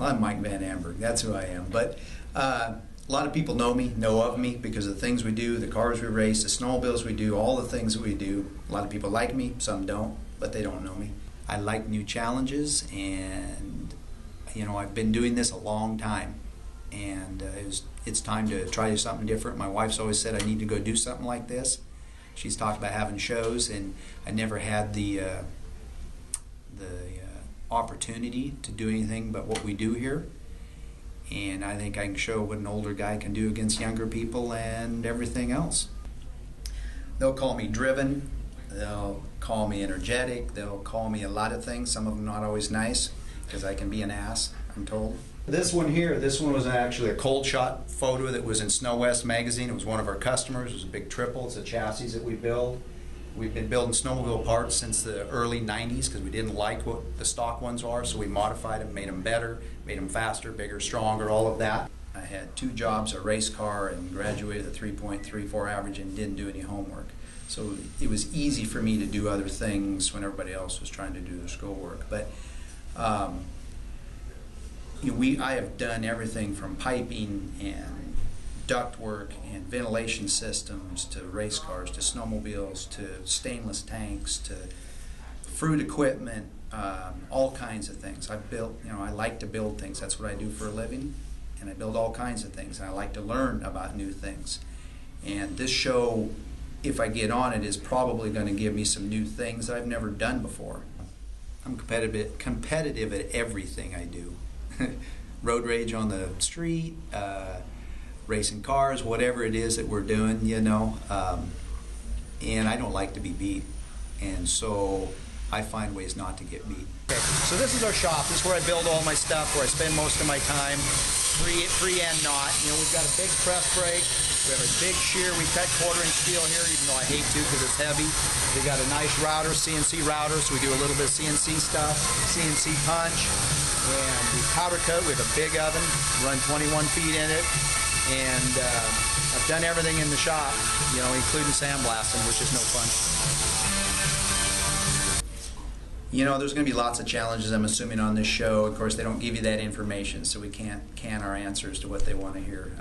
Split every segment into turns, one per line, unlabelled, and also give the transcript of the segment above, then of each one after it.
Well, I'm Mike Van Amburg. That's who I am. But a lot of people know me, know of me because of the things we do, the cars we race, the snowmobiles we do, all the things that we do. A lot of people like me, some don't, but they don't know me. I like new challenges, and I've been doing this a long time, and it's time to try something different. My wife's always said I need to go do something like this. She's talked about having shows, and I never had the opportunity to do anything but what we do here. And I think I can show what an older guy can do against younger people and everything else. They'll call me driven, they'll call me energetic, they'll call me a lot of things, some of them not always nice, because I can be an ass, I'm told. This one here, this one was actually a cold shot photo that was in Snow West magazine. It was one of our customers. It was a big triple. It's a chassis that we build. We've been building snowmobile parts since the early 90s because we didn't like what the stock ones are, so we modified them, made them better, made them faster, bigger, stronger, all of that. I had 2 jobs, a race car, and graduated at 3.34 average and didn't do any homework. So it was easy for me to do other things when everybody else was trying to do their schoolwork. But I have done everything from piping and ductwork and ventilation systems to race cars to snowmobiles to stainless tanks to fruit equipment, all kinds of things. I've built, I like to build things. That's what I do for a living, and I build all kinds of things, and I like to learn about new things. And this show, if I get on it, is probably going to give me some new things that I've never done before. I'm competitive at everything I do. Road rage on the street, racing cars, whatever it is that we're doing, and I don't like to be beat, and so I find ways not to get beat. Okay, so this is our shop. This is where I build all my stuff, where I spend most of my time, free and not. We've got a big press brake. We have a big shear. We cut 1/4-inch steel here, even though I hate to because it's heavy. We got a nice router, CNC router, so we do a little bit of CNC stuff, CNC punch, and we powder coat. We have a big oven, run 21 feet in it. And I've done everything in the shop, including sandblasting, which is no fun. There's going to be lots of challenges, I'm assuming, on this show. Of course, they don't give you that information, so we can't can our answers to what they want to hear.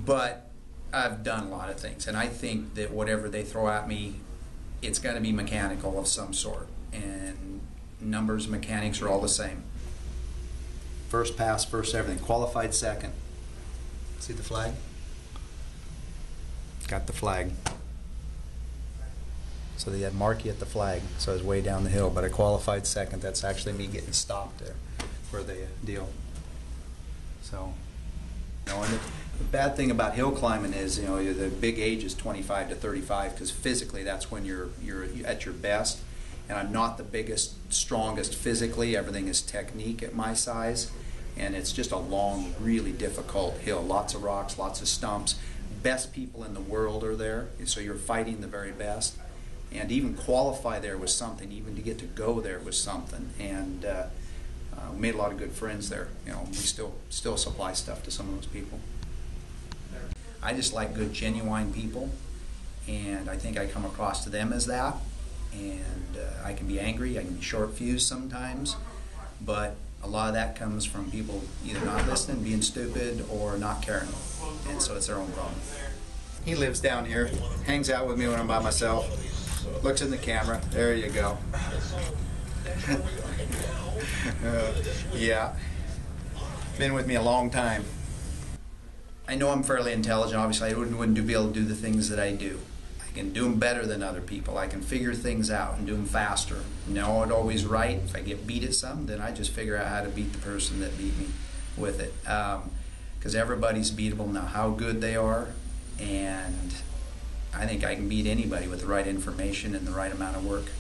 But I've done a lot of things, and I think that whatever they throw at me, it's going to be mechanical of some sort. And numbers, mechanics are all the same. First pass, first everything. Qualified second. See the flag? Got the flag. So they had Markey at the flag, so I was way down the hill, but I qualified second. That's actually me getting stopped there for the deal. So, and the bad thing about hill climbing is, the big age is 25 to 35 because physically that's when you're at your best. And I'm not the biggest, strongest physically. Everything is technique at my size. And it's just a long, really difficult hill. Lots of rocks, lots of stumps. Best people in the world are there, so you're fighting the very best. And even qualify there was something. Even to get to go there was something. And we made a lot of good friends there. We still supply stuff to some of those people. I just like good, genuine people, and I think I come across to them as that. And I can be angry, I can be short-fused sometimes, but a lot of that comes from people either not listening, being stupid, or not caring. And so it's their own problem. He lives down here, hangs out with me when I'm by myself, looks in the camera. There you go. Yeah. Been with me a long time. I know I'm fairly intelligent. Obviously, I wouldn't be able to do the things that I do. I can do them better than other people. I can figure things out and do them faster. No, it's always right. If I get beat at something, then I just figure out how to beat the person that beat me with it. Because everybody's beatable now, how good they are. And I think I can beat anybody with the right information and the right amount of work.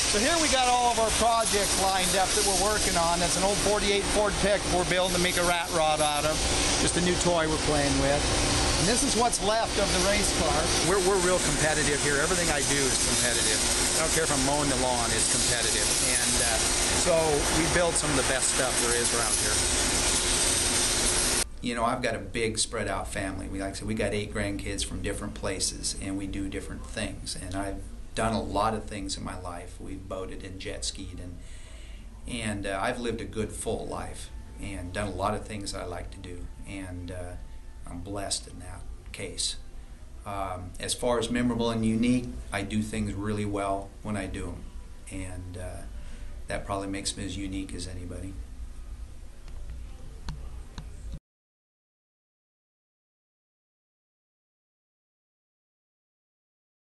So here we got all of our projects lined up that we're working on. That's an old 48 Ford Pick we're building to make a rat rod out of. Just a new toy we're playing with. And this is what's left of the race car. We're real competitive here. Everything I do is competitive. I don't care if I'm mowing the lawn, it's competitive. And so we build some of the best stuff there is around here. You know, I've got a big spread out family. Like I said, we got 8 grandkids from different places, and we do different things. And done a lot of things in my life. We've boated and jet skied, and I've lived a good, full life and done a lot of things that I like to do, and I'm blessed in that case. As far as memorable and unique, I do things really well when I do them, and that probably makes me as unique as anybody.